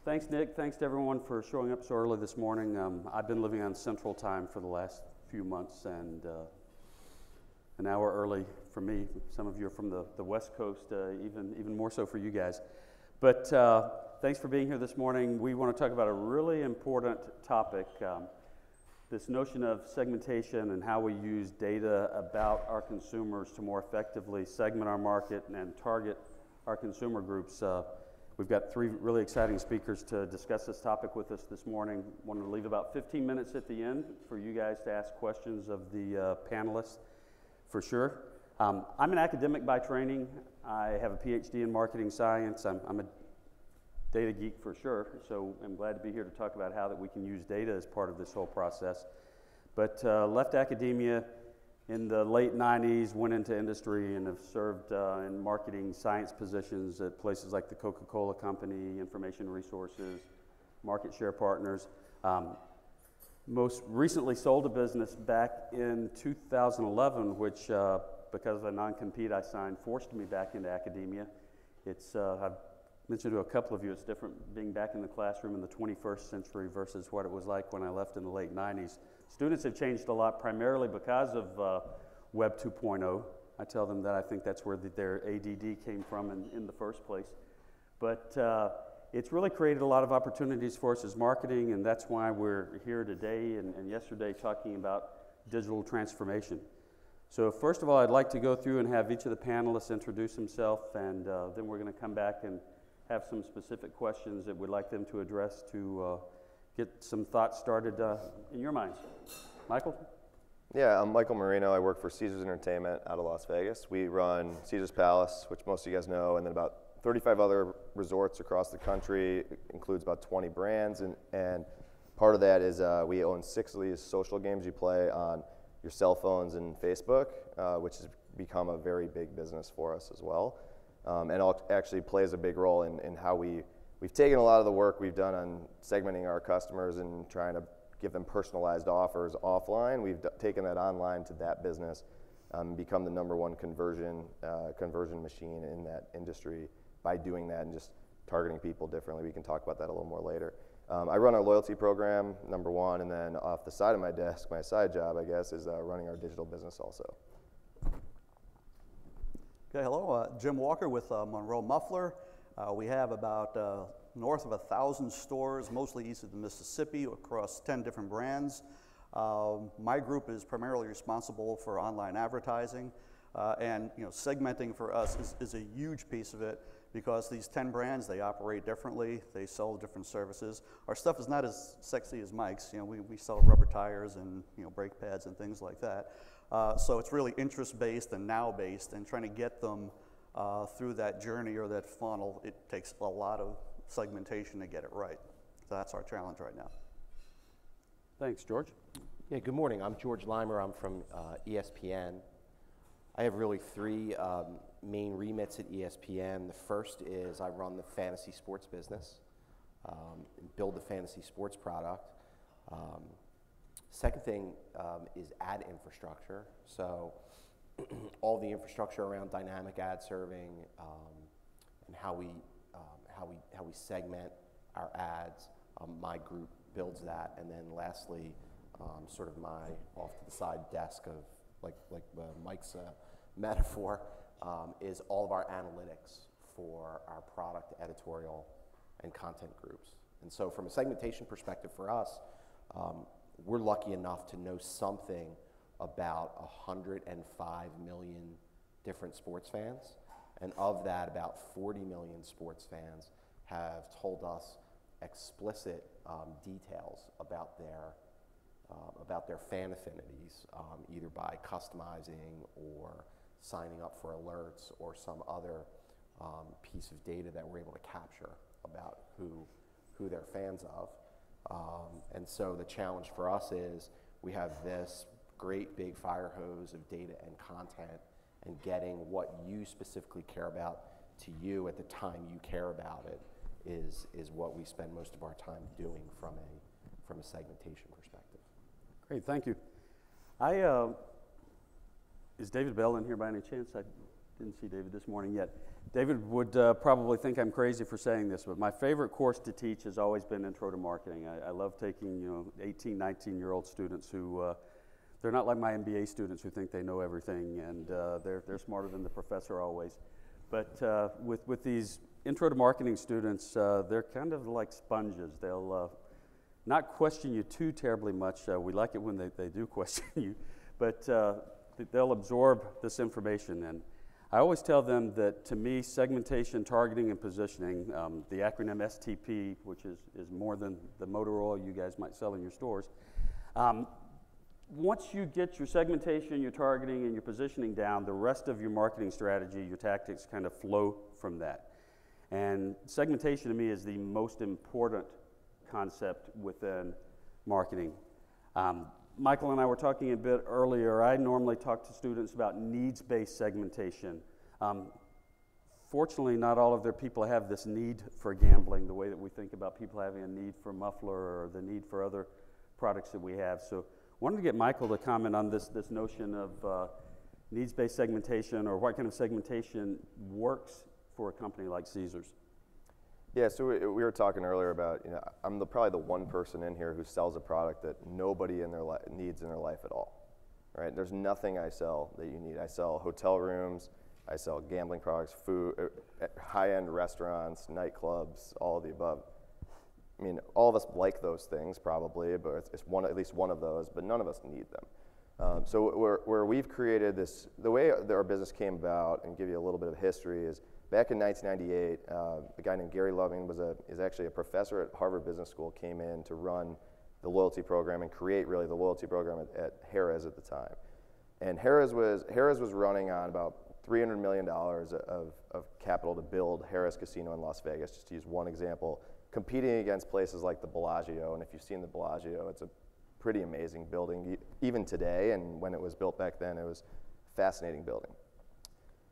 Thanks, Nick. Thanks to everyone for showing up so early this morning. I've been living on Central Time for the last few months, and an hour early for me. Some of you are from the West Coast, even more so for you guys. But thanks for being here this morning. We want to talk about a really important topic, this notion of segmentation and how we use data about our consumers to more effectively segment our market and target our consumer groups. We've got three really exciting speakers to discuss this topic with us this morning. Wanted to leave about 15 minutes at the end for you guys to ask questions of the panelists, for sure. I'm an academic by training. I have a PhD in marketing science. I'm a data geek for sure, so I'm glad to be here to talk about how that we can use data as part of this whole process. But left academia in the late 90s, went into industry and have served in marketing science positions at places like the Coca-Cola Company, Information Resources, Market Share Partners. Most recently sold a business back in 2011, which because of a non-compete I signed forced me back into academia. It's I've mentioned to a couple of you, it's different being back in the classroom in the 21st century versus what it was like when I left in the late 90s. Students have changed a lot, primarily because of Web 2.0. I tell them that I think that's where their ADD came from in the first place. But it's really created a lot of opportunities for us as marketing, and that's why we're here today and yesterday talking about digital transformation. So first of all, I'd like to go through and have each of the panelists introduce himself, and then we're going to come back and have some specific questions that we'd like them to address to get some thoughts started in your minds. Michael? Yeah, I'm Michael Marino. I work for Caesars Entertainment out of Las Vegas. We run Caesars Palace, which most of you guys know, and then about 35 other resorts across the country. It includes about 20 brands, and part of that is we own 6 of these social games you play on your cell phones and Facebook, which has become a very big business for us as well. And it actually plays a big role in how we've taken a lot of the work we've done on segmenting our customers and trying to give them personalized offers offline. We've taken that online to that business, become the #1 conversion machine in that industry by doing that and just targeting people differently. We can talk about that a little more later. I run our loyalty program, #1, and then off the side of my desk, my side job, I guess, is running our digital business also. Okay, hello, Jim Walker with Monro Muffler. We have about north of 1,000 stores, mostly east of the Mississippi, across 10 different brands. My group is primarily responsible for online advertising, and segmenting for us is a huge piece of it because these 10 brands, they operate differently, they sell different services. Our stuff is not as sexy as Mike's. We sell rubber tires and brake pads and things like that. So it's really interest-based and now-based, and trying to get them through that journey or that funnel, it takes a lot of segmentation to get it right. So that's our challenge right now. Thanks, George. Yeah, good morning. I'm George Leimer. I'm from ESPN. I have really 3 main remits at ESPN. The first is I run the fantasy sports business, build the fantasy sports product. Second thing is ad infrastructure. So all the infrastructure around dynamic ad serving and how we segment our ads. My group builds that, and then lastly, sort of my off to the side desk of like Mike's metaphor is all of our analytics for our product editorial and content groups. And so from a segmentation perspective for us, we're lucky enough to know something about 105 million different sports fans. And of that, about 40 million sports fans have told us explicit details about their fan affinities, either by customizing or signing up for alerts or some other piece of data that we're able to capture about who they're fans of. And so the challenge for us is we have this great big fire hose of data and content, and getting what you specifically care about to you at the time you care about it is what we spend most of our time doing from a segmentation perspective. Great, thank you. Is David Bell in here by any chance? didn't see David this morning yet. David would probably think I'm crazy for saying this, but my favorite course to teach has always been Intro to Marketing. I love taking 18, 19-year-old students who, they're not like my MBA students who think they know everything, and they're smarter than the professor always. But with these Intro to Marketing students, they're kind of like sponges. They'll not question you too terribly much. We like it when they do question you, but they'll absorb this information. And I always tell them that, to me, segmentation, targeting, and positioning, the acronym STP, which is more than the motor oil you guys might sell in your stores. Once you get your segmentation, your targeting, and your positioning down, the rest of your marketing strategy, your tactics kind of flow from that. And segmentation to me is the most important concept within marketing. Michael and I were talking a bit earlier. I normally talk to students about needs-based segmentation. Fortunately, not all of their people have this need for gambling the way that we think about people having a need for Muffler or the need for other products that we have. So I wanted to get Michael to comment on this notion of needs-based segmentation, or what kind of segmentation works for a company like Caesars. Yeah, so we were talking earlier about, I'm probably the one person in here who sells a product that nobody in their needs in their life at all, right? There's nothing I sell that you need. I sell hotel rooms, I sell gambling products, food, high-end restaurants, nightclubs, all of the above. I mean, all of us like those things probably, but it's at least one of those, but none of us need them. So where we've created this, the way that our business came about, and give you a little bit of history, is back in 1998, a guy named Gary Loving is actually a professor at Harvard Business School, came in to run the loyalty program and create really the loyalty program at Harrah's at the time. And Harrah's was running on about $300 million of capital to build Harrah's Casino in Las Vegas, just to use one example, competing against places like the Bellagio. And if you've seen the Bellagio, it's a pretty amazing building, even today, and when it was built back then, it was a fascinating building.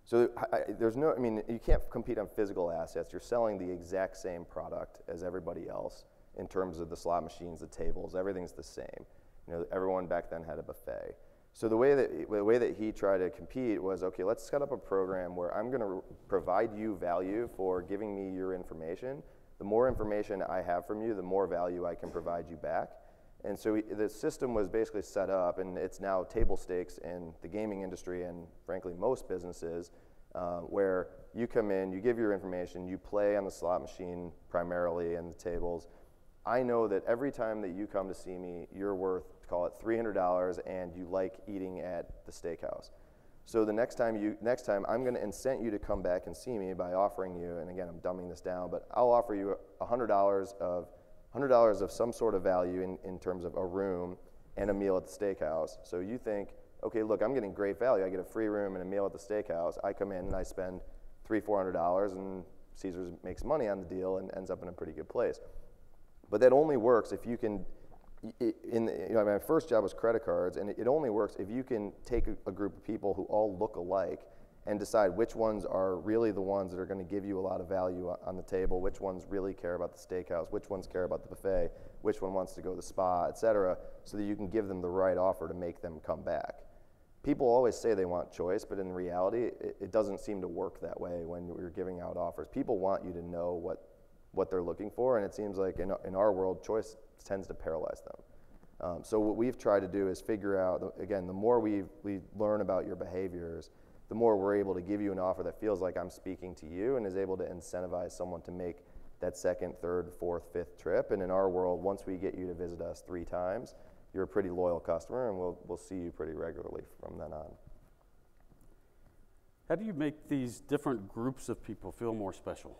So you can't compete on physical assets. You're selling the exact same product as everybody else in terms of the slot machines, the tables, everything's the same. Everyone back then had a buffet. So the way that he tried to compete was, okay, let's set up a program where I'm going to provide you value for giving me your information. The more information I have from you, the more value I can provide you back. And so the system was basically set up, and it's now table stakes in the gaming industry and, frankly, most businesses, where you come in, you give your information, you play on the slot machine primarily and the tables. I know that every time that you come to see me, you're worth, call it $300, and you like eating at the steakhouse. So the next time I'm going to incent you to come back and see me by offering you, and again, I'm dumbing this down, but I'll offer you $100 of some sort of value in terms of a room and a meal at the steakhouse. So you think, okay, look, I'm getting great value. I get a free room and a meal at the steakhouse. I come in and I spend $300-400, and Caesars makes money on the deal and ends up in a pretty good place. But that only works if you can. My first job was credit cards, and it only works if you can take a group of people who all look alike and decide which ones are really the ones that are going to give you a lot of value on the table, which ones really care about the steakhouse, which ones care about the buffet, which one wants to go to the spa, et cetera, so that you can give them the right offer to make them come back. People always say they want choice, but in reality, it doesn't seem to work that way when you're giving out offers. People want you to know what they're looking for, and it seems like in our world, choice tends to paralyze them. So what we've tried to do is figure out, again, the more we learn about your behaviors, the more we're able to give you an offer that feels like I'm speaking to you and is able to incentivize someone to make that second, third, fourth, fifth trip. And in our world, once we get you to visit us 3 times, you're a pretty loyal customer, and we'll see you pretty regularly from then on. How do you make these different groups of people feel more special?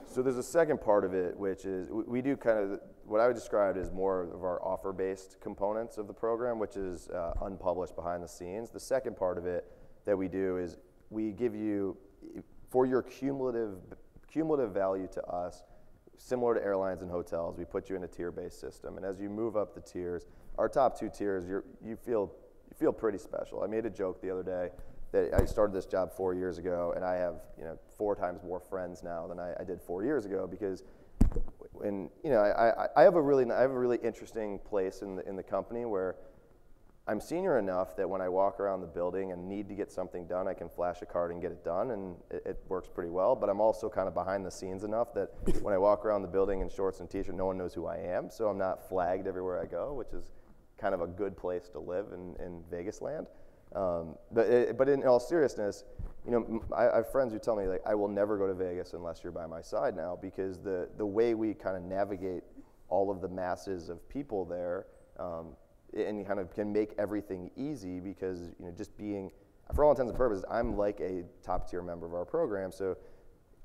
So there's a second part of it, which is we do kind of what I would describe as more of our offer-based components of the program, which is unpublished behind the scenes. The second part of it that we do is we give you, for your cumulative value to us, similar to airlines and hotels, we put you in a tier-based system. And as you move up the tiers, our top 2 tiers, you feel pretty special. I made a joke the other day that I started this job 4 years ago, and I have 4 times more friends now than I did 4 years ago, because I have a really interesting place in the company where I'm senior enough that when I walk around the building and need to get something done, I can flash a card and get it done, and it works pretty well. But I'm also kind of behind the scenes enough that when I walk around the building in shorts and t-shirt, no one knows who I am, so I'm not flagged everywhere I go, which is kind of a good place to live in Vegas land. But in all seriousness, you know, I have friends who tell me, like, I will never go to Vegas unless you're by my side now, because the way we kind of navigate all of the masses of people there, and kind of can make everything easy, because, you know, just being, for all intents and purposes, I'm like a top tier member of our program, so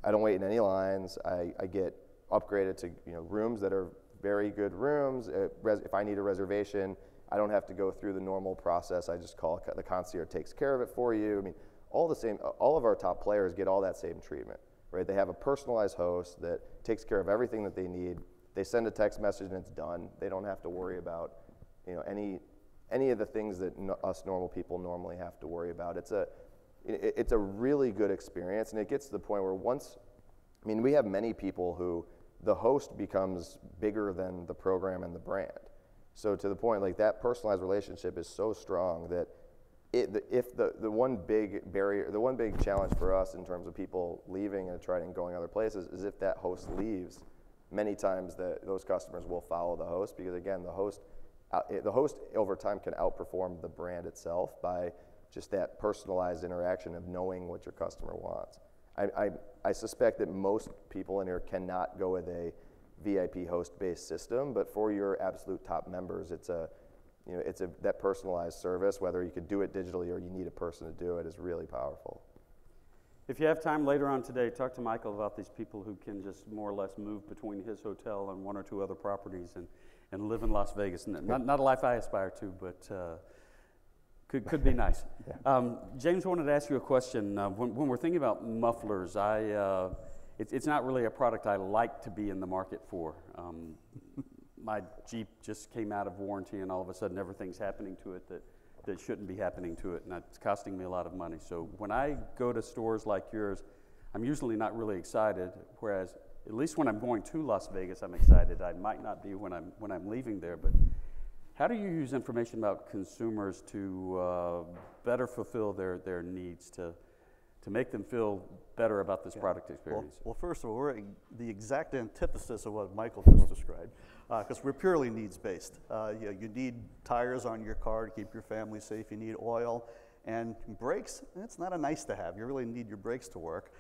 I don't wait in any lines. I get upgraded to, you know, rooms that are very good rooms. If I need a reservation, I don't have to go through the normal process. I just call, the concierge takes care of it for you. I mean, all of our top players get all that same treatment, right? They have a personalized host that takes care of everything that they need. They send a text message and it's done. They don't have to worry about, you know, any of the things that us normal people normally have to worry about. It's a really good experience, and it gets to the point where I mean, we have many people who the host becomes bigger than the program and the brand. So to the point, like, that personalized relationship is so strong that if the one big barrier, the one big challenge for us in terms of people leaving and trying and going other places is if that host leaves, many times those customers will follow the host, because again, the host over time can outperform the brand itself by just that personalized interaction of knowing what your customer wants. I suspect that most people in here cannot go with a VIP host-based system, but for your absolute top members, it's that personalized service, whether you could do it digitally or you need a person to do it, is really powerful. If you have time later on today, talk to Michael about these people who can just more or less move between his hotel and one or two other properties and live in Las Vegas. Not a life I aspire to, but could be nice. Yeah. James, wanted to ask you a question. When we're thinking about mufflers, it's not really a product I like to be in the market for. My Jeep just came out of warranty, and all of a sudden everything's happening to it that shouldn't be happening to it, and it's costing me a lot of money. So when I go to stores like yours, I'm usually not really excited, whereas at least when I'm going to Las Vegas, I'm excited. I might not be when I'm leaving there, but how do you use information about consumers to better fulfill their needs, to make them feel better about this product experience? Well, first of all, we're the exact antithesis of what Michael just described, because we're purely needs-based. You need tires on your car to keep your family safe. You need oil. And brakes, it's not a nice to have. You really need your brakes to work.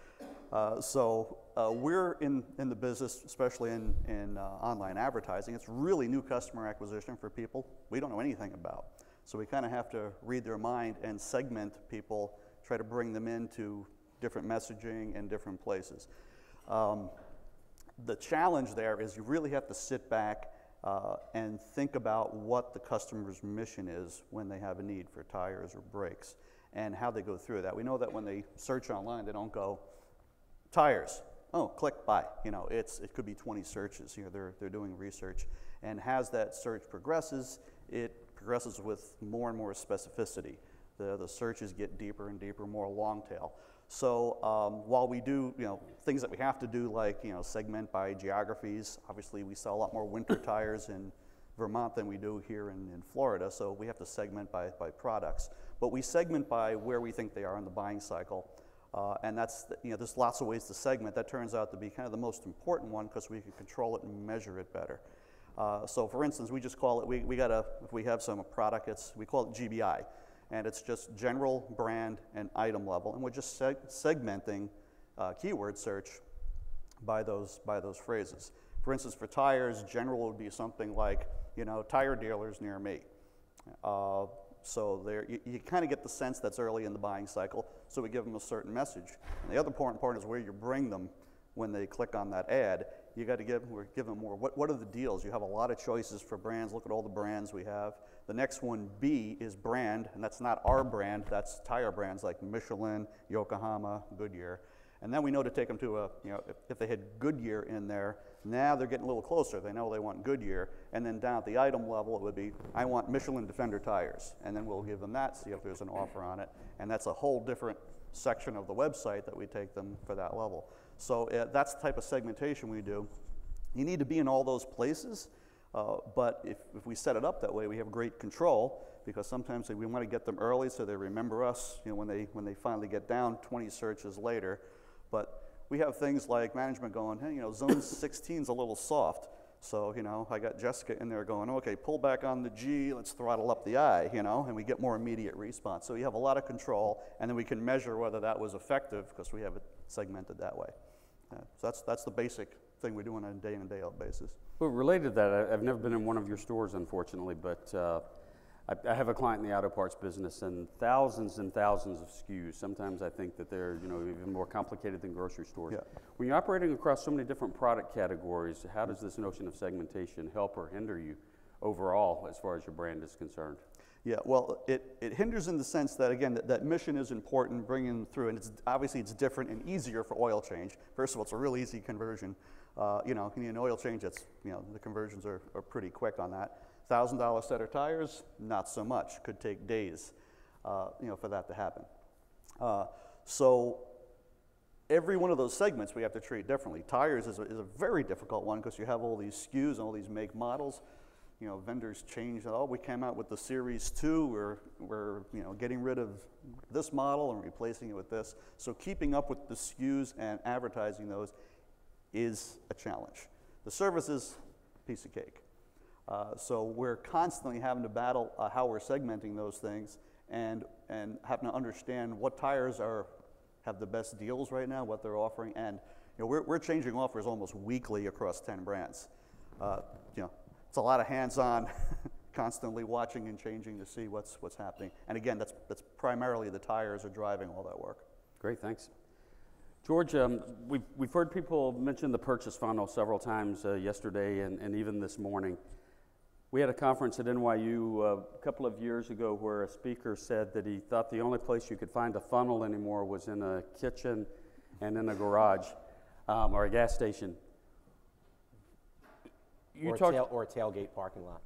So we're in the business, especially in online advertising. It's really new customer acquisition for people we don't know anything about. So we kind of have to read their mind and segment people, try to bring them into different messaging and different places. The challenge there is you really have to sit back and think about what the customer's mission is when they have a need for tires or brakes, and how they go through that. We know that when they search online, they don't go, tires, oh, click buy. You know, it could be 20 searches. You know, they're doing research, and as that search progresses, it progresses with more and more specificity. The searches get deeper and deeper, more long tail. So while we do, you know, things that we have to do, like, you know, segment by geographies. Obviously, we sell a lot more winter tires in Vermont than we do here in Florida, so we have to segment by products. But we segment by where we think they are in the buying cycle, and that's, you know, there's lots of ways to segment. That turns out to be kind of the most important one, because we can control it and measure it better. So for instance, we just call it, if we have some product, we call it GBI. And it's just general, brand, and item level, and we're just segmenting keyword search by those phrases. For instance, for tires, general would be something like, you know, tire dealers near me. So there, you kind of get the sense that's early in the buying cycle, so we give them a certain message. And the other important part is where you bring them when they click on that ad. You got to give them more. What are the deals? You have a lot of choices for brands. Look at all the brands we have. The next one, B, is brand, and that's not our brand. That's tire brands like Michelin, Yokohama, Goodyear. And then we know to take them to you know, if they had Goodyear in there, now they're getting a little closer. They know they want Goodyear. And then down at the item level, it would be, I want Michelin Defender tires. And then we'll give them that, see if there's an offer on it. And that's a whole different section of the website that we take them for that level. So that's the type of segmentation we do. You need to be in all those places. But if we set it up that way, we have great control, because sometimes we want to get them early so they remember us, you know, when they finally get down 20 searches later. But we have things like management going, hey, you know, zone 16's a little soft. So, you know, I got Jessica in there going, okay, pull back on the G, let's throttle up the I, you know, and we get more immediate response. So we have a lot of control, and then we can measure whether that was effective because we have it segmented that way. So that's the basic thing we do on a day in and day out basis. Well, related to that, I've never been in one of your stores, unfortunately, but I have a client in the auto parts business, and thousands of SKUs. Sometimes I think that they're, you know, even more complicated than grocery stores. Yeah. When you're operating across so many different product categories, how does this notion of segmentation help or hinder you overall as far as your brand is concerned? Yeah, well, it hinders in the sense that, again, that mission is important, bringing them through, and obviously it's different and easier for oil change. First of all, it's a real easy conversion. You know, an oil change, that's, you know, the conversions are pretty quick on that. $1,000 set of tires, not so much. Could take days, you know, for that to happen. So every one of those segments we have to treat differently. Tires is a very difficult one because you have all these SKUs and all these make models. You know, vendors change. Oh, we came out with the Series 2. We're you know, getting rid of this model and replacing it with this. So keeping up with the SKUs and advertising those is a challenge. The service is a piece of cake. So we're constantly having to battle how we're segmenting those things, and having to understand what tires have the best deals right now, what they're offering, and you know, we're changing offers almost weekly across 10 brands. You know, it's a lot of hands-on, constantly watching and changing to see what's happening. And again, that's primarily the tires are driving all that work. Great, thanks. George, we've heard people mention the purchase funnel several times yesterday and even this morning. We had a conference at NYU a couple of years ago where a speaker said that he thought the only place you could find a funnel anymore was in a kitchen and in a garage or a gas station. Or a tailgate parking lot.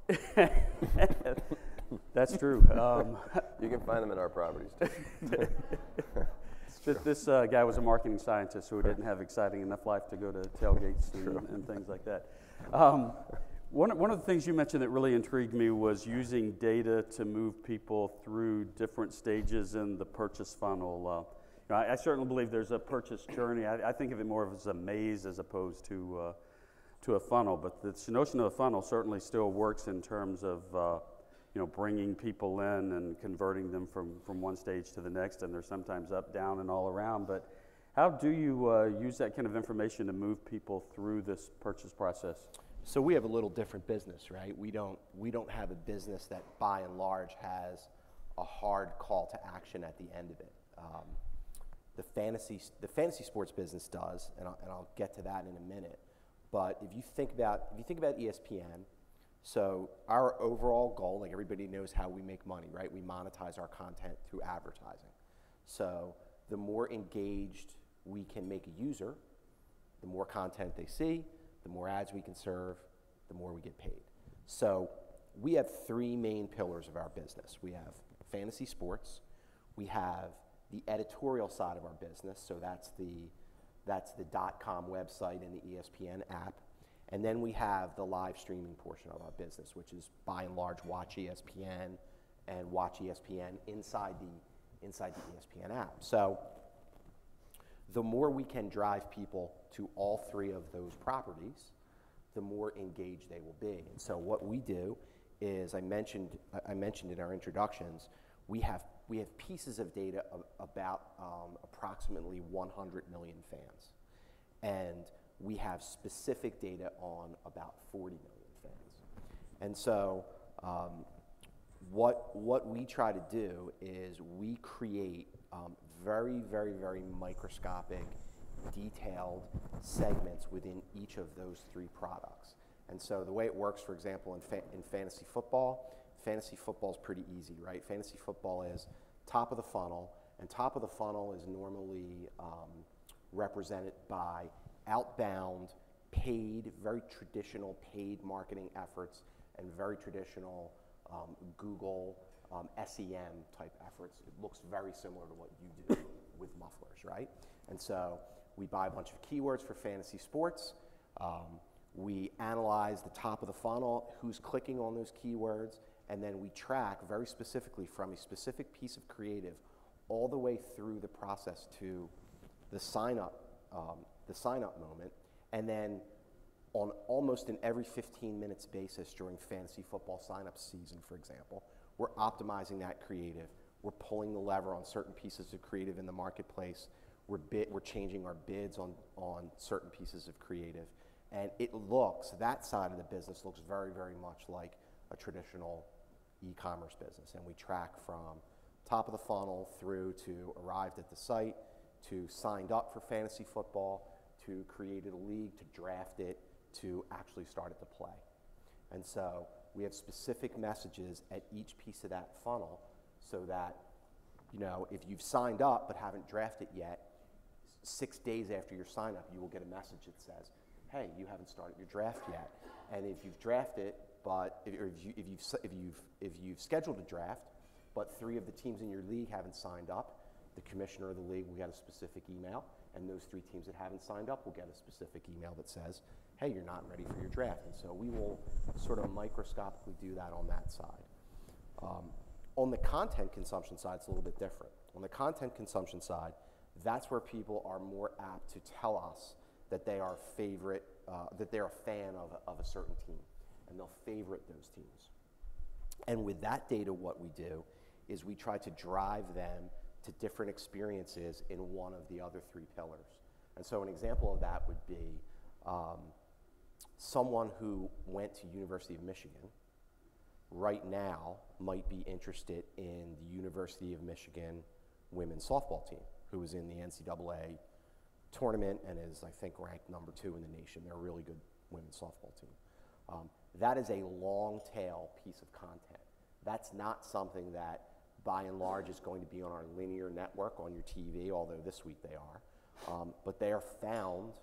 That's true. You can find them in our properties too. This guy was a marketing scientist who didn't have exciting enough life to go to tailgates and things like that. One of the things you mentioned that really intrigued me was using data to move people through different stages in the purchase funnel. You know, I certainly believe there's a purchase journey. I think of it more as a maze as opposed to a funnel, but this notion of a funnel certainly still works in terms of you know, bringing people in and converting them from one stage to the next, and they're sometimes up, down, and all around. But how do you use that kind of information to move people through this purchase process? So we have a little different business, right? We don't have a business that by and large has a hard call to action at the end of it. The fantasy sports business does, and I'll get to that in a minute. But if you think about ESPN, so our overall goal, like everybody knows how we make money, right? We monetize our content through advertising. So the more engaged we can make a user, the more content they see, the more ads we can serve, the more we get paid. So we have three main pillars of our business. We have fantasy sports, we have the editorial side of our business, so that's the .com website and the ESPN app, and then we have the live streaming portion of our business, which is by and large Watch ESPN and Watch ESPN inside the ESPN app. So the more we can drive people to all three of those properties, the more engaged they will be. And so what we do is, I mentioned in our introductions, we have pieces of data about approximately 100 million fans, and we have specific data on about 40 million fans. And so what we try to do is we create very, very, very microscopic, detailed segments within each of those three products. And so the way it works, for example, in fantasy football is pretty easy, right? Fantasy football is top of the funnel, and top of the funnel is normally represented by outbound, paid, very traditional paid marketing efforts and very traditional Google SEM type efforts. It looks very similar to what you do with mufflers, right? And so we buy a bunch of keywords for fantasy sports. We analyze the top of the funnel, who's clicking on those keywords, and then we track very specifically from a specific piece of creative all the way through the process to the sign-up moment. And then on almost an every 15 minutes basis during fantasy football sign-up season, for example, we're optimizing that creative. We're pulling the lever on certain pieces of creative in the marketplace. We're changing our bids on certain pieces of creative. And that side of the business looks very, very much like a traditional e-commerce business. And we track from top of the funnel through to arrived at the site, to signed up for fantasy football, to created a league, to draft it, to actually start it to play. And so we have specific messages at each piece of that funnel so that, if you've signed up but haven't drafted yet, 6 days after your sign up, you will get a message that says, hey, you haven't started your draft yet. And if you've drafted, if you've scheduled a draft, but 3 of the teams in your league haven't signed up, the commissioner of the league will get a specific email, and those 3 teams that haven't signed up will get a specific email that says, hey, you're not ready for your draft. And so we will sort of microscopically do that on that side. On the content consumption side, it's a little bit different. On the content consumption side, that's where people are more apt to tell us that they are that they're a fan of a certain team, and they'll favorite those teams. And with that data, what we do is we try to drive them to different experiences in one of the other 3 pillars. And so an example of that would be someone who went to University of Michigan right now might be interested in the University of Michigan women's softball team, who is in the NCAA tournament and is, I think, ranked number 2 in the nation. They're a really good women's softball team. That is a long tail piece of content. That's not something that, by and large, is going to be on our linear network on your TV, although this week they are. But they are found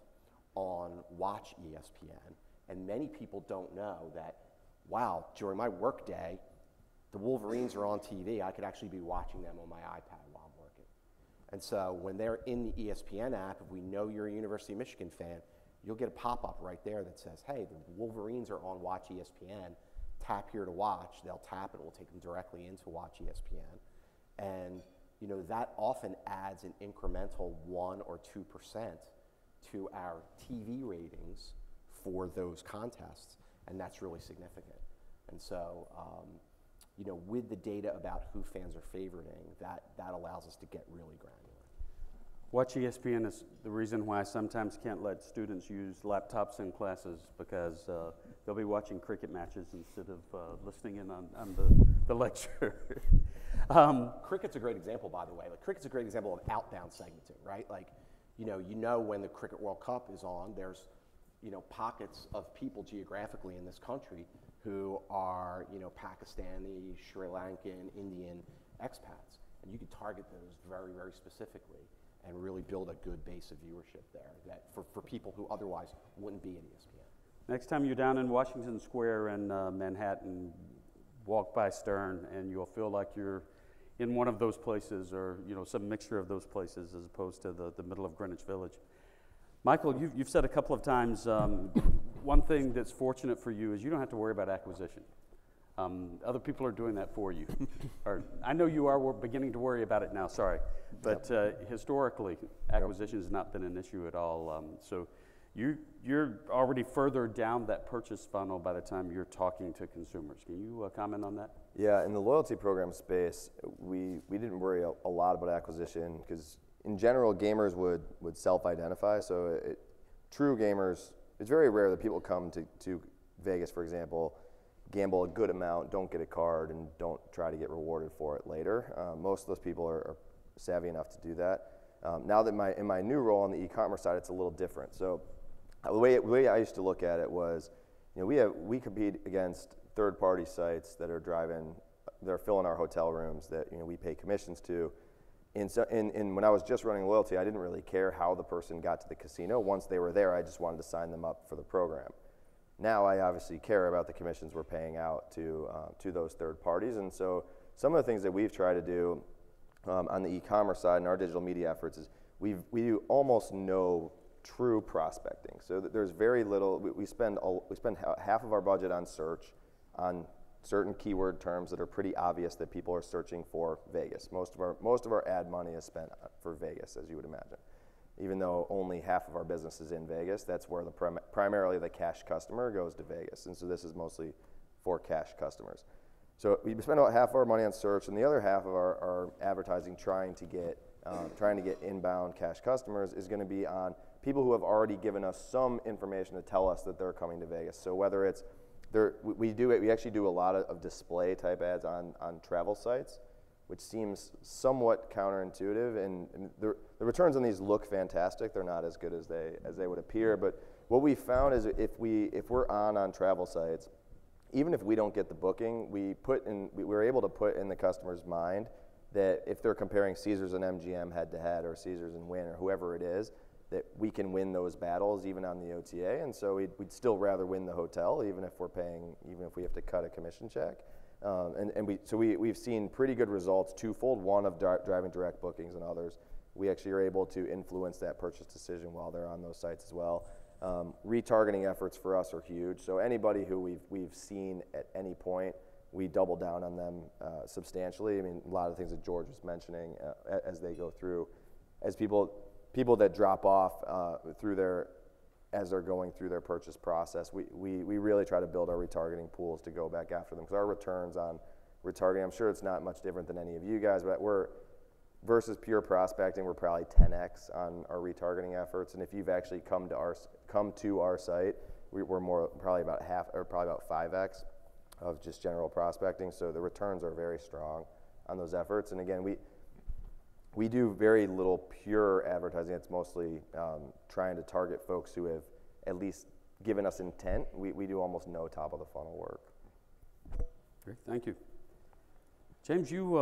on Watch ESPN, and many people don't know that, wow, during my work day, the Wolverines are on TV. I could actually be watching them on my iPad while I'm working. And so when they're in the ESPN app, if we know you're a University of Michigan fan, you'll get a pop-up right there that says, hey, the Wolverines are on Watch ESPN. Tap here to watch. They'll tap it. It will take them directly into Watch ESPN. And that often adds an incremental 1 or 2% to our TV ratings for those contests, and that's really significant. And so, with the data about who fans are favoriting, that allows us to get really granular. Watch ESPN is the reason why I sometimes can't let students use laptops in classes, because they'll be watching cricket matches instead of listening in on the lecture. Cricket's a great example, by the way. Cricket's a great example of outbound segmenting, right? When the Cricket World Cup is on, there's pockets of people geographically in this country who are Pakistani, Sri Lankan, Indian expats, and you can target those very, very specifically and really build a good base of viewership there that for people who otherwise wouldn't be at ESPN. Next time you're down in Washington Square in Manhattan, walk by Stern, and you'll feel like you're in one of those places, or some mixture of those places, as opposed to the middle of Greenwich Village. Michael, you've said a couple of times, one thing that's fortunate for you is you don't have to worry about acquisition. Other people are doing that for you. Or I know you are beginning to worry about it now, sorry. But historically, acquisition has not been an issue at all. So you're already further down that purchase funnel by the time you're talking to consumers. Can you comment on that? Yeah, in the loyalty program space, we didn't worry a lot about acquisition, because in general, gamers would self-identify. So true gamers, it's very rare that people come to Vegas, for example, gamble a good amount, don't get a card, and don't try to get rewarded for it later. Most of those people are savvy enough to do that. Now that in my new role on the e-commerce side, it's a little different. So the way I used to look at it was, we compete against third-party sites that are filling our hotel rooms that we pay commissions to. And so, when I was just running loyalty, I didn't really care how the person got to the casino. Once they were there, I just wanted to sign them up for the program. Now I obviously care about the commissions we're paying out to those third parties. And so some of the things that we've tried to do on the e-commerce side and our digital media efforts is we do almost no true prospecting. So there's very little. We spend half of our budget on search, on certain keyword terms that are pretty obvious that people are searching for Vegas. Most of our ad money is spent for Vegas, as you would imagine. Even though only half of our business is in Vegas, that's where primarily the cash customer goes to Vegas, and so this is mostly for cash customers. So we spend about half of our money on search, and the other half of our advertising trying to get inbound cash customers is going to be on people who have already given us some information to tell us that they're coming to Vegas. So whether it's we actually do a lot of display type ads on travel sites, which seems somewhat counterintuitive, and the returns on these look fantastic. They're not as good as they would appear, but what we found is if we're on travel sites, even if we don't get the booking, we're able to put in the customer's mind that if they're comparing Caesars and MGM head to head, or Caesars and Wynn, or whoever it is, that we can win those battles even on the OTA, and so we'd still rather win the hotel even if we have to cut a commission check. We've seen pretty good results, twofold. One of driving direct bookings, and others we actually are able to influence that purchase decision while they're on those sites as well. Retargeting efforts for us are huge. So anybody who we've seen at any point, we double down on them substantially. I mean, a lot of things that George was mentioning as they go through, as people that drop off as they're going through their purchase process, we really try to build our retargeting pools to go back after them, because our returns on retargeting, I'm sure it's not much different than any of you guys, but versus pure prospecting, we're probably 10x on our retargeting efforts. And if you've actually come to our site, we're more probably about half, or probably about 5x of just general prospecting. So the returns are very strong on those efforts. And again, we do very little pure advertising. It's mostly trying to target folks who have at least given us intent. We do almost no top of the funnel work. Great, thank you. James, you,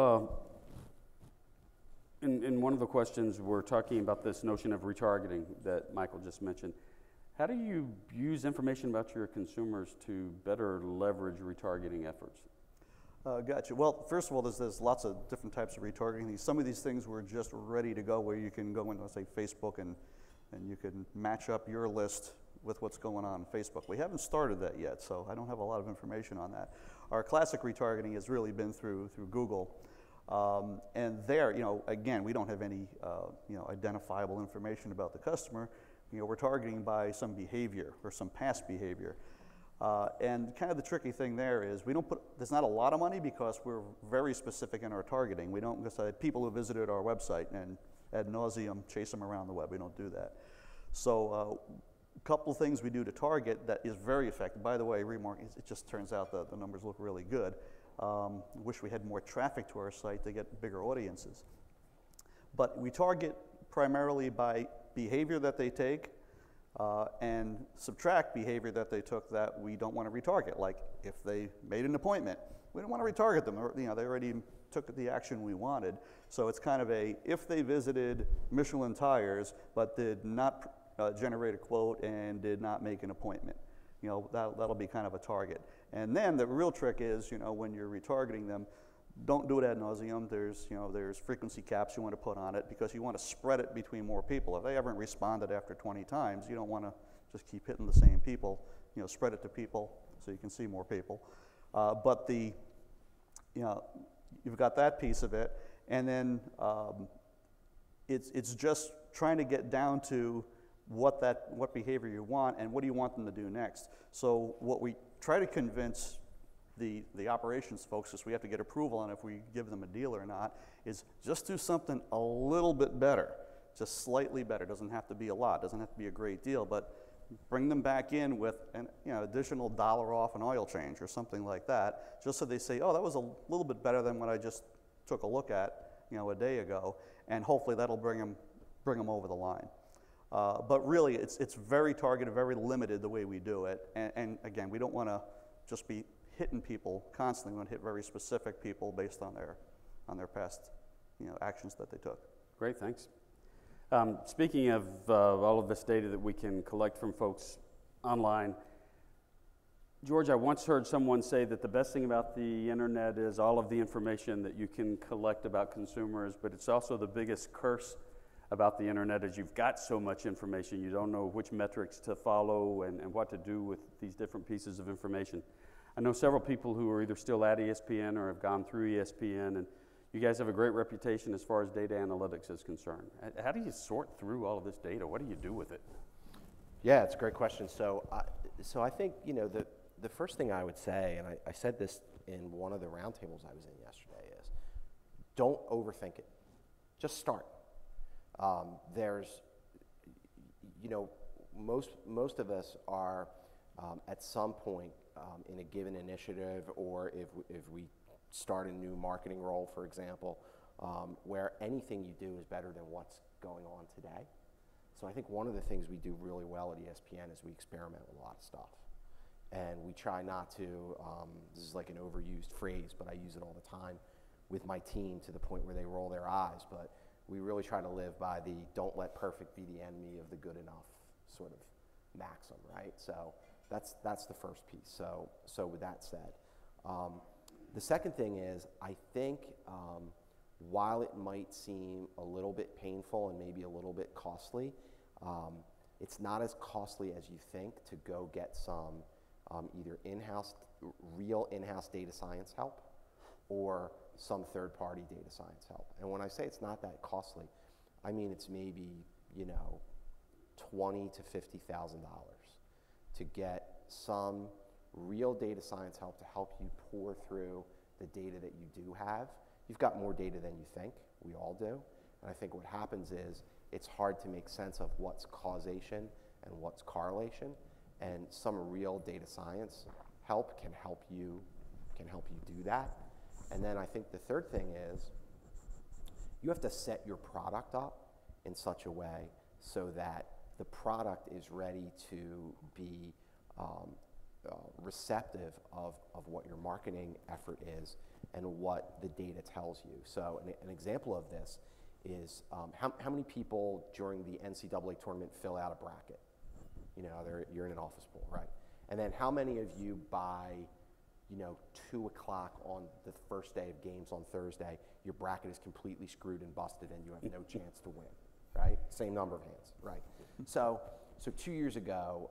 in one of the questions, we're talking about this notion of retargeting that Michael just mentioned. How do you use information about your consumers to better leverage retargeting efforts? Gotcha. Well, first of all, there's lots of different types of retargeting. Some of these things were just ready to go, where you can go into, say, Facebook and you can match up your list with what's going on Facebook. We haven't started that yet, so I don't have a lot of information on that. Our classic retargeting has really been through Google. And there, again, we don't have any identifiable information about the customer. We're targeting by some behavior or some past behavior. And kind of the tricky thing there is there's not a lot of money, because we're very specific in our targeting. We don't just say people who visited our website and ad nauseum chase them around the web. We don't do that. So a couple things we do to target that is very effective. By the way, remarketing, it just turns out that the numbers look really good. Wish we had more traffic to our site to get bigger audiences. But we target primarily by behavior that they take, and subtract behavior that they took that we don't want to retarget. Like if they made an appointment, we don't want to retarget them. Or, they already took the action we wanted. So it's kind of if they visited Michelin Tires but did not generate a quote and did not make an appointment, that'll be kind of a target. And then the real trick is, when you're retargeting them, don't do it ad nauseum. There's frequency caps you want to put on it, because you want to spread it between more people. If they haven't responded after 20 times, you don't want to just keep hitting the same people. Spread it to people so you can see more people. But you've got that piece of it, and then it's just trying to get down to what behavior you want and what do you want them to do next. So what we try to convince the operations folks, is we have to get approval on if we give them a deal or not, is just do something a little bit better, just slightly better. Doesn't have to be a lot, doesn't have to be a great deal, but bring them back in with an additional $1 off an oil change or something like that, just so they say, oh, that was a little bit better than what I just took a look at a day ago, and hopefully that'll bring them over the line. But really, it's very targeted, very limited the way we do it, and again, we don't want to just be hitting people constantly. We want to hit very specific people based on their past actions that they took. Great, thanks. Speaking of all of this data that we can collect from folks online, George, I once heard someone say that the best thing about the internet is all of the information that you can collect about consumers, but it's also the biggest curse about the internet is you've got so much information, you don't know which metrics to follow and what to do with these different pieces of information. I know several people who are either still at ESPN or have gone through ESPN, and you guys have a great reputation as far as data analytics is concerned. How do you sort through all of this data? What do you do with it? Yeah, it's a great question. So I think, you know, the first thing I would say, and I said this in one of the roundtables I was in yesterday, is don't overthink it. Just start. There's, you know, most of us are at some point in a given initiative, or if we start a new marketing role, for example, where anything you do is better than what's going on today. So I think one of the things we do really well at ESPN is we experiment with a lot of stuff. And we try not to, this is like an overused phrase, but I use it all the time with my team to the point where they roll their eyes, but we really try to live by the don't let perfect be the enemy of the good enough sort of maxim, right? So that's the first piece. So with that said, the second thing is, I think while it might seem a little bit painful and maybe a little bit costly, it's not as costly as you think to go get some either real in-house data science help or some third-party data science help. And when I say it's not that costly, I mean it's maybe, you know, $20,000 to $50,000 to get some real data science help to help you pour through the data that you do have. You've got more data than you think, we all do. And I think what happens is it's hard to make sense of what's causation and what's correlation, and some real data science help can help you do that. And then I think the third thing is you have to set your product up in such a way so that the product is ready to be receptive of what your marketing effort is and what the data tells you. So an example of this is how many people during the NCAA tournament fill out a bracket? You know, you're in an office pool, right? And then how many of you by, you know, 2 o'clock on the first day of games on Thursday, your bracket is completely screwed and busted and you have no chance to win, right? Same number of hands, right? So 2 years ago,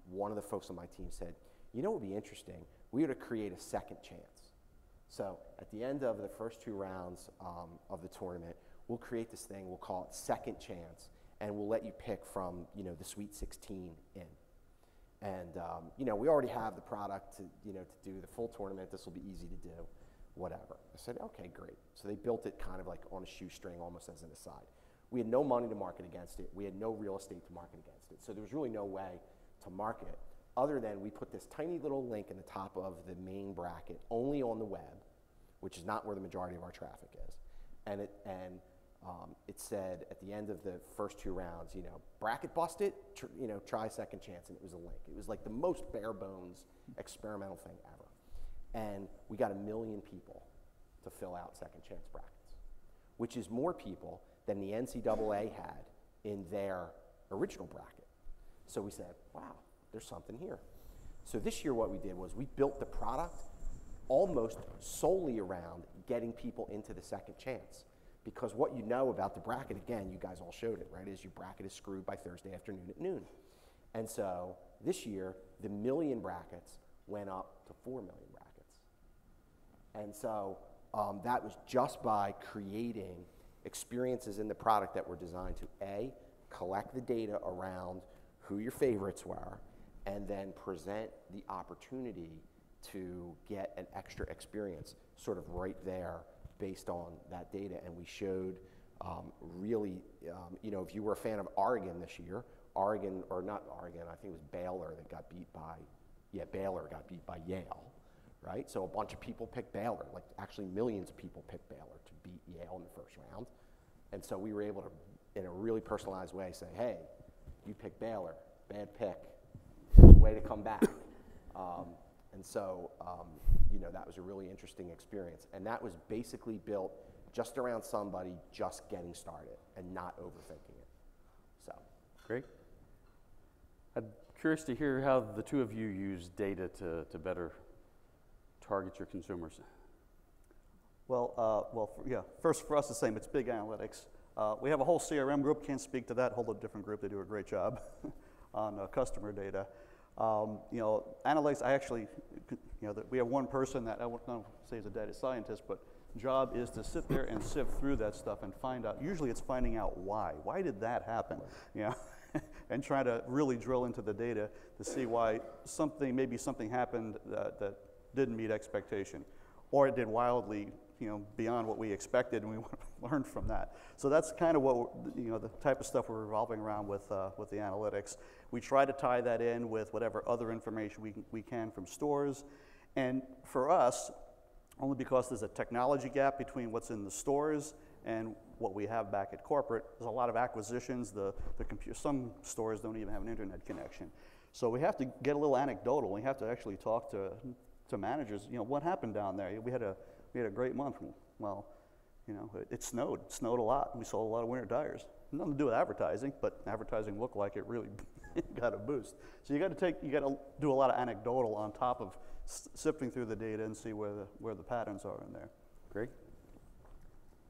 one of the folks on my team said, you know what would be interesting? We ought to create a second chance. So at the end of the first 2 rounds of the tournament, we'll create this thing, we'll call it Second Chance, and we'll let you pick from, you know, the Sweet 16 in. And, you know, we already have the product to, you know, to do the full tournament. This will be easy to do, whatever. I said, okay, great. So they built it kind of like on a shoestring, almost as an aside. We had no money to market against it. We had no real estate to market against it. So there was really no way to market it other than we put this tiny little link in the top of the main bracket only on the web, which is not where the majority of our traffic is. And it said at the end of the first 2 rounds, you know, bracket busted, you know, try Second Chance, and it was a link. It was like the most bare bones experimental thing ever. And we got 1 million people to fill out Second Chance brackets, which is more people than the NCAA had in their original bracket. So we said, wow, there's something here. So this year what we did was we built the product almost solely around getting people into the Second Chance. Because what you know about the bracket, again, you guys all showed it, right, is your bracket is screwed by Thursday afternoon at noon. And so this year, the 1 million brackets went up to 4 million brackets. And so that was just by creating experiences in the product that were designed to, A, collect the data around who your favorites were, and then present the opportunity to get an extra experience sort of right there based on that data. And we showed really, you know, if you were a fan of Oregon this year, Oregon, or not Oregon, I think it was Baylor that got beat by, Baylor got beat by Yale, right? So a bunch of people picked Baylor, like actually millions of people picked Baylor to beat Yale in the first round. And so we were able to, in a really personalized way, say, hey, you picked Baylor, bad pick, there's a way to come back. And so, you know, that was a really interesting experience. And that was basically built just around somebody just getting started and not overthinking it. So. Great. I'm curious to hear how the two of you use data to better target your consumers. Well, first for us the same, it's big analytics. We have a whole CRM group, can't speak to that, whole different group, they do a great job on customer data. Analytics, I actually, we have one person that I won't say is a data scientist, but job is to sit there and sift through that stuff and find out, usually it's finding out why. Why did that happen? And try to really drill into the data to see why maybe something happened that didn't meet expectation, or it did wildly, beyond what we expected, and we want to learn from that. So that's kind of what the type of stuff we're revolving around with the analytics. We try to tie that in with whatever other information we can from stores, and for us, only because there's a technology gap between what's in the stores and what we have back at corporate. There's a lot of acquisitions. Some stores don't even have an internet connection. So we have to get a little anecdotal. We have to actually talk to managers. What happened down there? We had a great month. Well, it snowed. It snowed a lot. We sold a lot of winter tires. Nothing to do with advertising, but advertising looked like it really got a boost. So you got to do a lot of anecdotal on top of sifting through the data and see where the patterns are in there. Greg?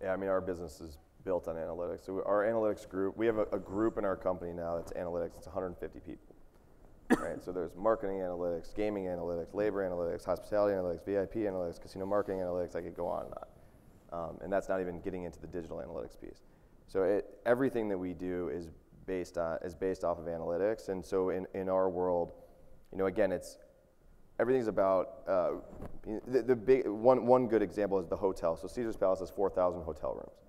Yeah, I mean, our business is built on analytics. So our analytics group, we have a group in our company now that's analytics. It's 150 people, right? So there's marketing analytics, gaming analytics, labor analytics, hospitality analytics, VIP analytics, casino marketing analytics. I could go on and on. And that's not even getting into the digital analytics piece. So everything that we do is based off of analytics. And so in our world, again, everything's about the big one good example is the hotel. So Caesar's Palace has 4,000 hotel rooms.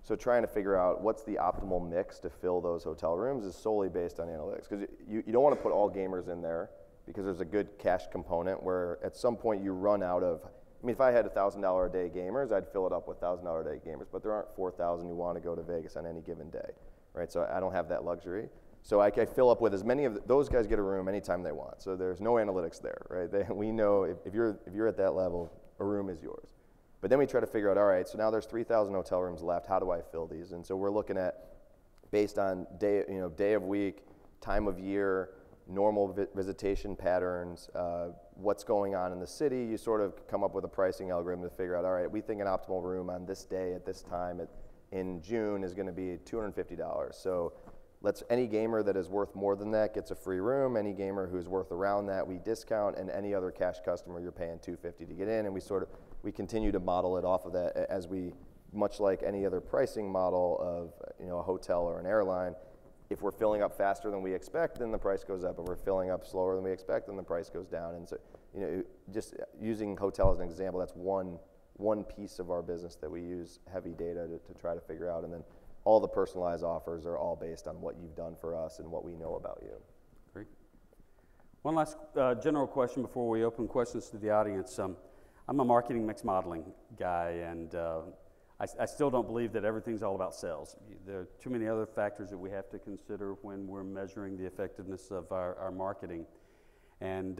So trying to figure out what's the optimal mix to fill those hotel rooms is solely based on analytics, because you don't want to put all gamers in there because there's a good cash component where at some point you run out of. I mean, if I had $1,000 a day gamers, I'd fill it up with $1,000 a day gamers, but there aren't 4,000 who want to go to Vegas on any given day, right? So I don't have that luxury. So I fill up with as many of those guys get a room anytime they want. So there's no analytics there, right? We know if you're at that level, a room is yours. But then we try to figure out, all right, so now there's 3,000 hotel rooms left. How do I fill these? And so we're looking at based on day of week, time of year, normal visitation patterns, what's going on in the city. You sort of come up with a pricing algorithm to figure out, all right, we think an optimal room on this day at this time in June is going to be $250. So any gamer that is worth more than that gets a free room. Any gamer who's worth around that, we discount, and any other cash customer, you're paying $250 to get in. And we continue to model it off of that as much like any other pricing model of a hotel or an airline. If we're filling up faster than we expect, then the price goes up. If we're filling up slower than we expect, then the price goes down. And so, just using hotel as an example, that's one piece of our business that we use heavy data to try to figure out. And then all the personalized offers are all based on what you've done for us and what we know about you. Great. One last general question before we open questions to the audience. I'm a marketing mix modeling guy, and I still don't believe that everything's all about sales. There are too many other factors that we have to consider when we're measuring the effectiveness of our marketing. And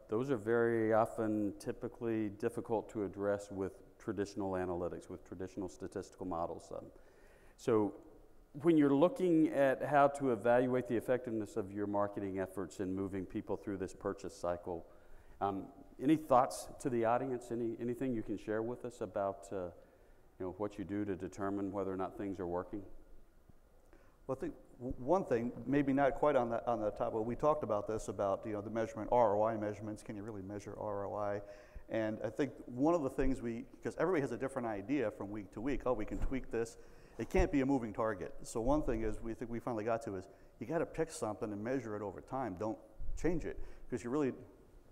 those are very often typically difficult to address with traditional analytics, with traditional statistical models. So when you're looking at how to evaluate the effectiveness of your marketing efforts in moving people through this purchase cycle, any thoughts to the audience? Anything you can share with us about what you do to determine whether or not things are working? Well, I think one thing, maybe not quite on the top, but we talked about this, about the measurement, ROI measurements. Can you really measure ROI? And I think one of the things because everybody has a different idea from week to week. Oh, we can tweak this. It can't be a moving target. So one thing is we finally got to is you got to pick something and measure it over time. Don't change it, because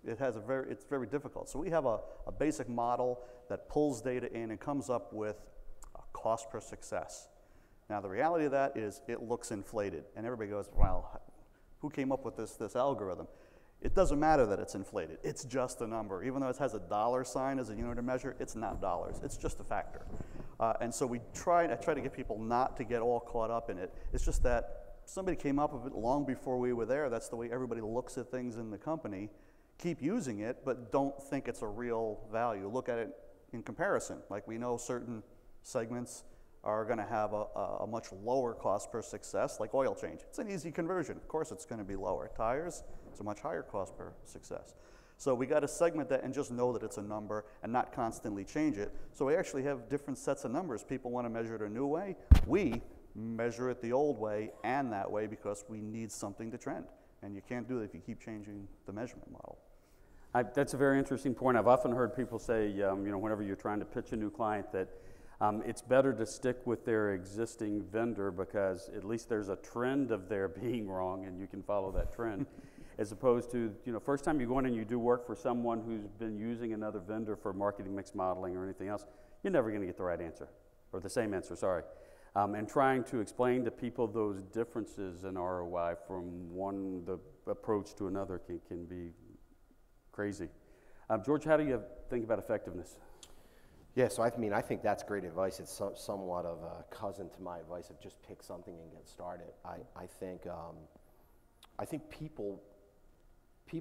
it's very difficult. So we have a basic model that pulls data in and comes up with a cost per success. Now the reality of that is it looks inflated, and everybody goes, well, who came up with this algorithm? It doesn't matter that it's inflated. It's just a number. Even though it has a dollar sign as a unit of measure, it's not dollars. It's just a factor. And so I try to get people not to get all caught up in it. It's just that somebody came up with it long before we were there. That's the way everybody looks at things in the company. Keep using it, but don't think it's a real value. Look at it in comparison. Like, we know certain segments are going to have a much lower cost per success, like oil change. It's an easy conversion. Of course it's going to be lower. Tires, it's a much higher cost per success. So we got to segment that and just know that it's a number and not constantly change it. So we actually have different sets of numbers. People want to measure it a new way. We measure it the old way and that way because we need something to trend. And you can't do that if you keep changing the measurement model. That's a very interesting point. I've often heard people say, whenever you're trying to pitch a new client, that it's better to stick with their existing vendor because at least there's a trend of their being wrong and you can follow that trend. As opposed to, first time you go in and you do work for someone who's been using another vendor for marketing mix modeling or anything else, you're never going to get the right answer, or the same answer, sorry. And trying to explain to people those differences in ROI from the approach to another can be crazy. George, how do you think about effectiveness? Yeah, so I think that's great advice. It's somewhat of a cousin to my advice of just pick something and get started. I think people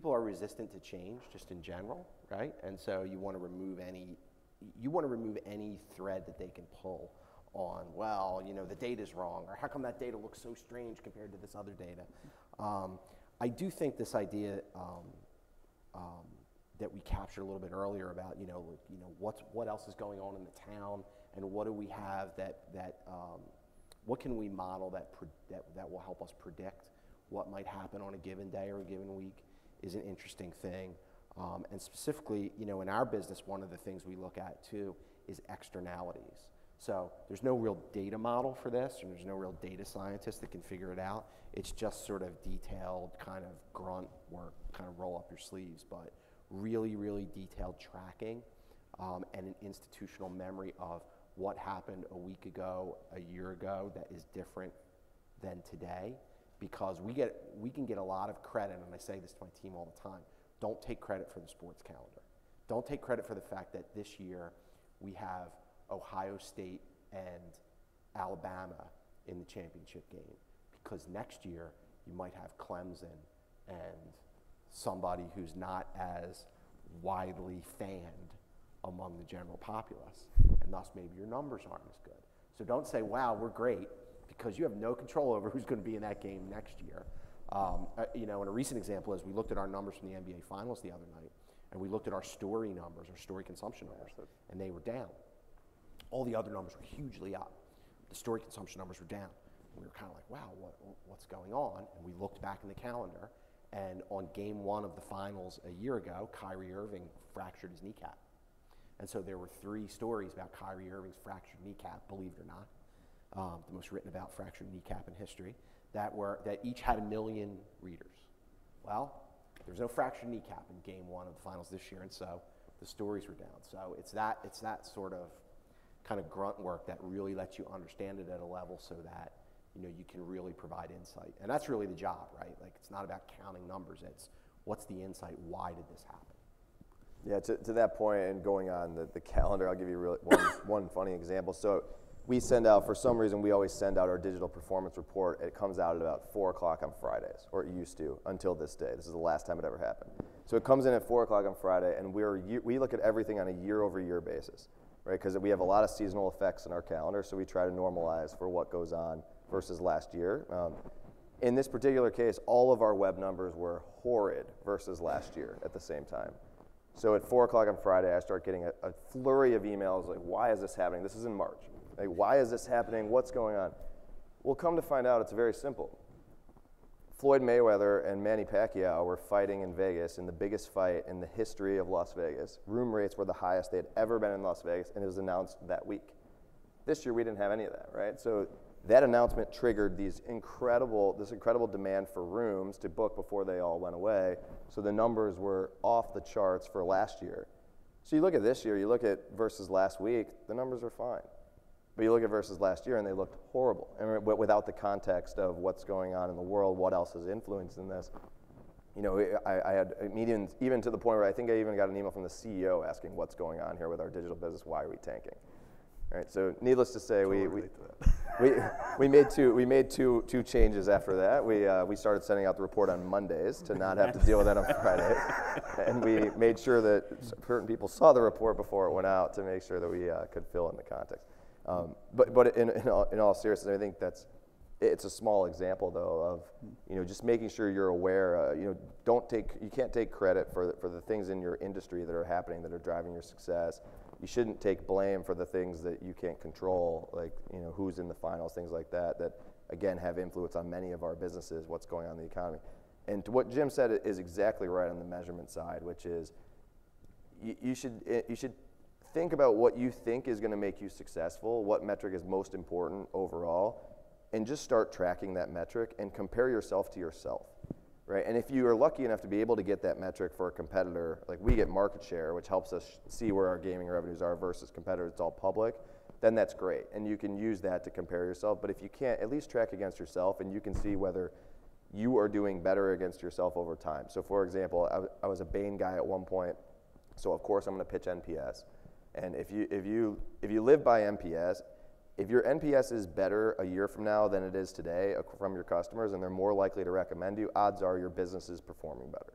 are resistant to change just in general, right? And so you want to remove any thread that they can pull on, well, the data's wrong, or how come that data looks so strange compared to this other data? I do think this idea that we captured a little bit earlier about, what else is going on in the town, and what do we have what can we model that will help us predict what might happen on a given day or a given week is an interesting thing. And specifically, in our business, one of the things we look at too is externalities. So there's no real data model for this, and there's no real data scientist that can figure it out. It's just sort of detailed kind of grunt work, kind of roll up your sleeves, but really, really detailed tracking and an institutional memory of what happened a week ago, a year ago that is different than today, because we can get a lot of credit, and I say this to my team all the time, don't take credit for the sports calendar. Don't take credit for the fact that this year we have Ohio State and Alabama in the championship game, because next year you might have Clemson and somebody who's not as widely fanned among the general populace, and thus maybe your numbers aren't as good. So don't say, wow, we're great, because you have no control over who's going to be in that game next year. And a recent example is we looked at our numbers from the NBA Finals the other night, and we looked at our story numbers, our story consumption numbers, and they were down. All the other numbers were hugely up. The story consumption numbers were down. And we were kind of like, wow, what's going on? And we looked back in the calendar, and on game 1 of the finals a year ago, Kyrie Irving fractured his kneecap. And so there were 3 stories about Kyrie Irving's fractured kneecap, believe it or not, the most written about fractured kneecap in history, that each had 1 million readers. Well, there was no fractured kneecap in game 1 of the finals this year, and so the stories were down. So it's that sort of kind of grunt work that really lets you understand it at a level so that you can really provide insight. And that's really the job, right? Like, it's not about counting numbers. It's what's the insight? Why did this happen? Yeah, to that point, and going on the calendar, I'll give you one funny example. So we send out, for some reason, we always send out our digital performance report. It comes out at about 4 o'clock on Fridays, or it used to, until this day. This is the last time it ever happened. So it comes in at 4 o'clock on Friday, and we look at everything on a year-over-year basis, right? Because we have a lot of seasonal effects in our calendar, so we try to normalize for what goes on versus last year. In this particular case, all of our web numbers were horrid versus last year at the same time. So at 4 o'clock on Friday, I start getting a flurry of emails like, why is this happening? This is in March. Like, why is this happening? What's going on? Well, come to find out, it's very simple. Floyd Mayweather and Manny Pacquiao were fighting in Vegas in the biggest fight in the history of Las Vegas. Room rates were the highest they had ever been in Las Vegas, and it was announced that week. This year, we didn't have any of that, right? So that announcement triggered this incredible demand for rooms to book before they all went away. So the numbers were off the charts for last year. So you look at this year, you look at versus last week, the numbers are fine. But you look at versus last year, and they looked horrible. And without the context of what's going on in the world, what else is influencing this. I had meetings even to the point where I think I even got an email from the CEO asking what's going on here with our digital business. Why are we tanking? All right, so needless to say, we made two changes after that. We started sending out the report on Mondays to not have to deal with that on Fridays, and we made sure that certain people saw the report before it went out to make sure that we could fill in the context. But in all seriousness, I think that's It's a small example though of, just making sure you're aware. You can't take credit for the things in your industry that are happening that are driving your success. You shouldn't take blame for the things that you can't control, like who's in the finals, things like that again have influence on many of our businesses, what's going on in the economy. And to what Jim said is exactly right on the measurement side, which is you should think about what you think is going to make you successful, what metric is most important overall, and just start tracking that metric and compare yourself to yourself, right? And if you are lucky enough to be able to get that metric for a competitor, like we get market share, which helps us see where our gaming revenues are versus competitors, it's all public, then that's great. And you can use that to compare yourself. But if you can't, at least track against yourself, and you can see whether you are doing better against yourself over time. So for example, I was a Bain guy at one point, so of course I'm going to pitch NPS. And if you live by NPS, if your NPS is better a year from now than it is today from your customers, and they're more likely to recommend you, odds are your business is performing better.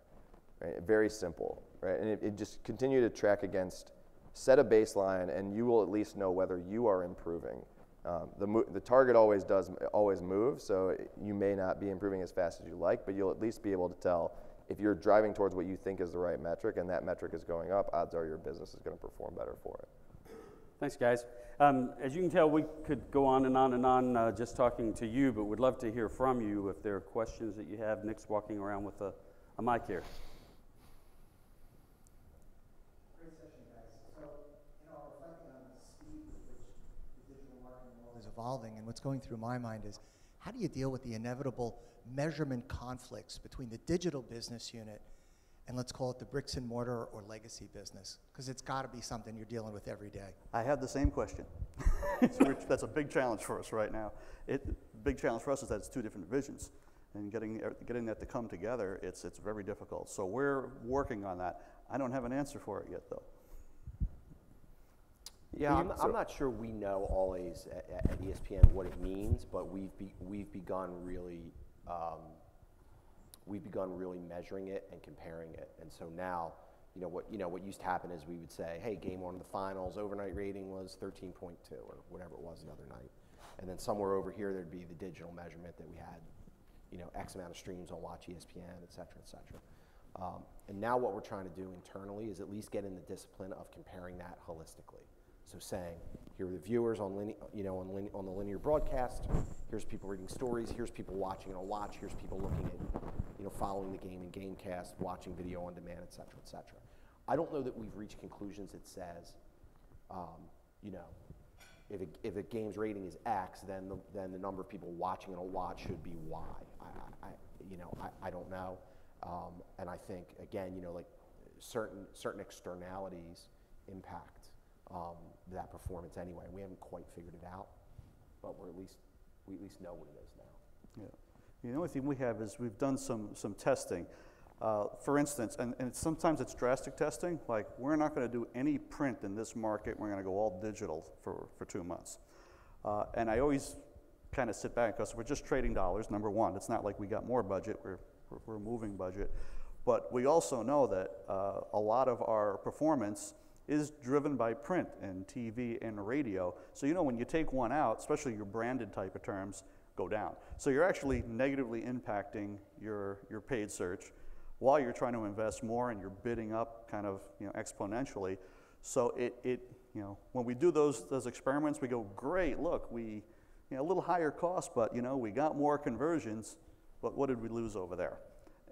Right? Very simple, right? And it just continue to track against, set a baseline, and you will at least know whether you are improving. The target always moves, so you may not be improving as fast as you like, but you'll at least be able to tell if you're driving towards what you think is the right metric, and that metric is going up, odds are your business is going to perform better for it. Thanks, guys. As you can tell, we could go on and on and on just talking to you, but we'd love to hear from you if there are questions that you have. Nick's walking around with a mic here. Great session, guys. So, reflecting on the speed with which the digital marketing world is evolving, and what's going through my mind is, how do you deal with the inevitable measurement conflicts between the digital business unit and let's call it the bricks and mortar or legacy business? Because it's got to be something you're dealing with every day. I have the same question. That's a big challenge for us right now. Big challenge for us is that it's two different divisions, and getting that to come together, it's very difficult. So we're working on that. I don't have an answer for it yet, though. Yeah, I'm not sure we know always at ESPN what it means, but we've begun really measuring it and comparing it. And so now, what used to happen is we would say, hey, game one of the finals, overnight rating was 13.2 or whatever it was the other night. And then somewhere over here there'd be the digital measurement that we had, X amount of streams on Watch ESPN, et cetera, et cetera. And now what we're trying to do internally is at least get in the discipline of comparing that holistically. So saying, here are the viewers on the linear broadcast, here's people reading stories, here's people watching it on Watch, here's people looking at, following the game in Gamecast, watching video on demand, et cetera, et cetera. I don't know that we've reached conclusions that says, if a game's rating is X, then the number of people watching it on Watch should be Y. I don't know. And I think, again, certain externalities impact that performance anyway. We haven't quite figured it out, but we at least know what it is now. Yeah. The only thing we have is we've done some testing. For instance, and sometimes it's drastic testing, like we're not going to do any print in this market. We're going to go all digital for 2 months. And I always kind of sit back because we're just trading dollars, number one. It's not like we got more budget. We're moving budget. But we also know that a lot of our performance is driven by print and TV and radio. So when you take one out, especially your branded type of terms, go down. So you're actually negatively impacting your paid search while you're trying to invest more and you're bidding up kind of exponentially. So when we do those experiments, we go, great, look, we a little higher cost, but we got more conversions, but what did we lose over there?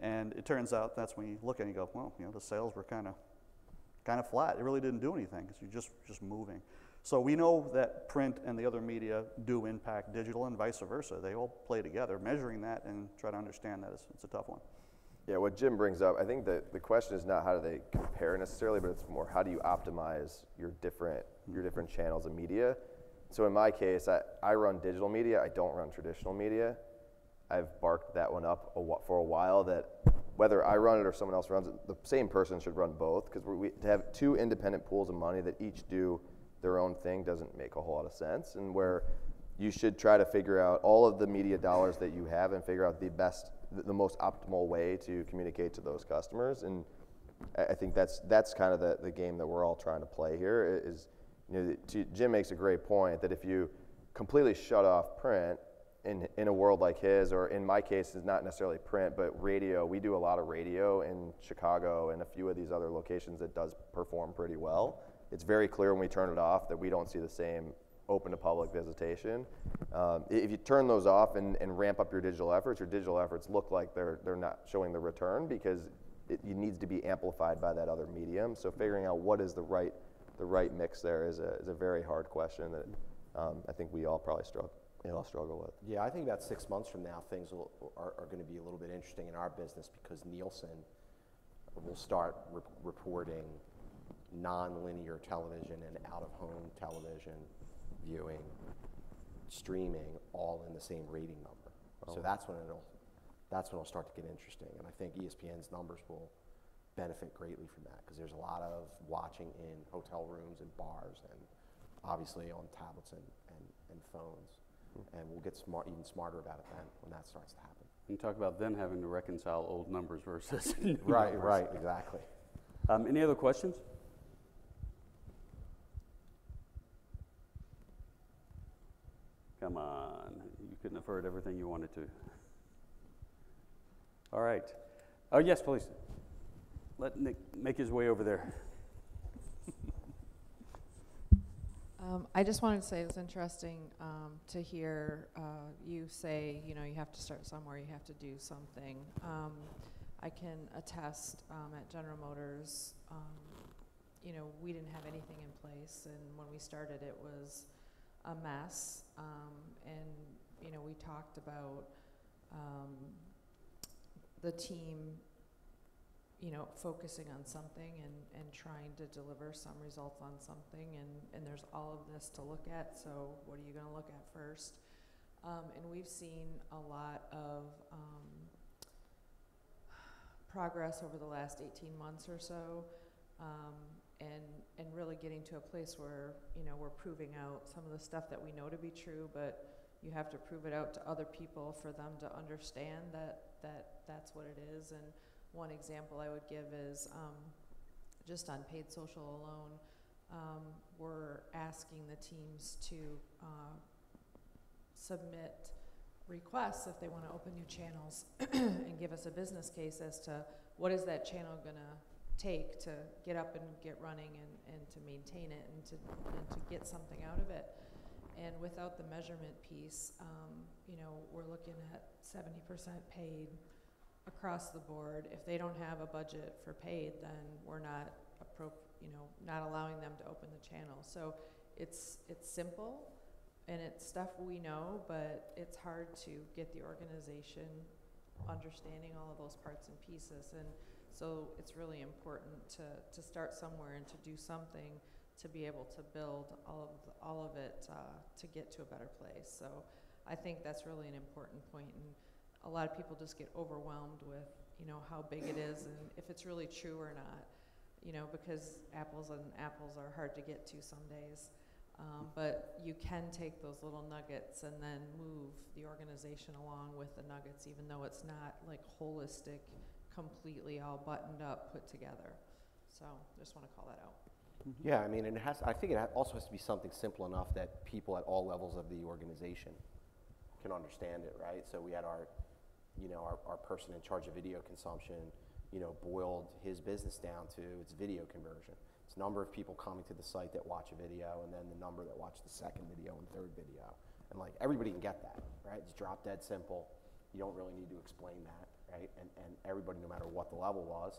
And it turns out that's when you look at it and you go, well, the sales were kind of flat. It really didn't do anything because you're just moving. So we know that print and the other media do impact digital and vice versa. They all play together. Measuring that and try to understand that it's a tough one. Yeah, what Jim brings up, I think the question is not how do they compare necessarily, but it's more how do you optimize your different channels of media. So in my case, I run digital media. I don't run traditional media. I've barked that one up for a while that whether I run it or someone else runs it, the same person should run both, because to have two independent pools of money that each do their own thing doesn't make a whole lot of sense, and where you should try to figure out all of the media dollars that you have and figure out the most optimal way to communicate to those customers. And I think that's kind of the game that we're all trying to play here is, Jim makes a great point that if you completely shut off print in a world like his, or in my case, is not necessarily print, but radio. We do a lot of radio in Chicago and a few of these other locations that does perform pretty well. It's very clear when we turn it off that we don't see the same open to public visitation. If you turn those off and ramp up your digital efforts look like they're not showing the return because it needs to be amplified by that other medium. So figuring out what is the right mix there is a very hard question that I think we all probably struggle with. Yeah, I think about 6 months from now, things are going to be a little bit interesting in our business because Nielsen will start reporting non-linear television and out-of-home television viewing, streaming, all in the same rating number. Oh. So that's when it'll start to get interesting, and I think ESPN's numbers will benefit greatly from that because there's a lot of watching in hotel rooms and bars and obviously on tablets and phones. And we'll get even smarter about it then when that starts to happen. And talk about then having to reconcile old numbers versus new right, numbers. Right, exactly. Any other questions? Come on, you couldn't have heard everything you wanted to. All right. Oh, yes, please. Let Nick make his way over there. I just wanted to say it was interesting to hear you say, you have to start somewhere, you have to do something. I can attest at General Motors, we didn't have anything in place, and when we started it was a mess, and we talked about the team focusing on something and trying to deliver some results on something, and there's all of this to look at, so what are you going to look at first? And we've seen a lot of progress over the last 18 months or so, and really getting to a place where, we're proving out some of the stuff that we know to be true, but you have to prove it out to other people for them to understand that that's what it is. And one example I would give is just on paid social alone, we're asking the teams to submit requests if they want to open new channels and give us a business case as to what is that channel going to take to get up and get running and to maintain it and to get something out of it. And without the measurement piece, we're looking at 70% paid across the board. If they don't have a budget for paid, then we're not not allowing them to open the channel. So it's simple and it's stuff we know, but it's hard to get the organization understanding all of those parts and pieces. And so it's really important to start somewhere and to do something to be able to build all of it to get to a better place. So I think that's really an important point, and a lot of people just get overwhelmed with how big it is and if it's really true or not, because apples and apples are hard to get to some days. But you can take those little nuggets and then move the organization along with the nuggets, even though it's not like holistic, completely all buttoned up, put together. So just want to call that out. Mm-hmm. Yeah, I mean, and I think it also has to be something simple enough that people at all levels of the organization can understand it, right? So we had our person in charge of video consumption, boiled his business down to its video conversion. It's the number of people coming to the site that watch a video, and then the number that watch the second video and third video. And like everybody can get that, right? It's drop dead simple. You don't really need to explain that, right? And everybody, no matter what the level was,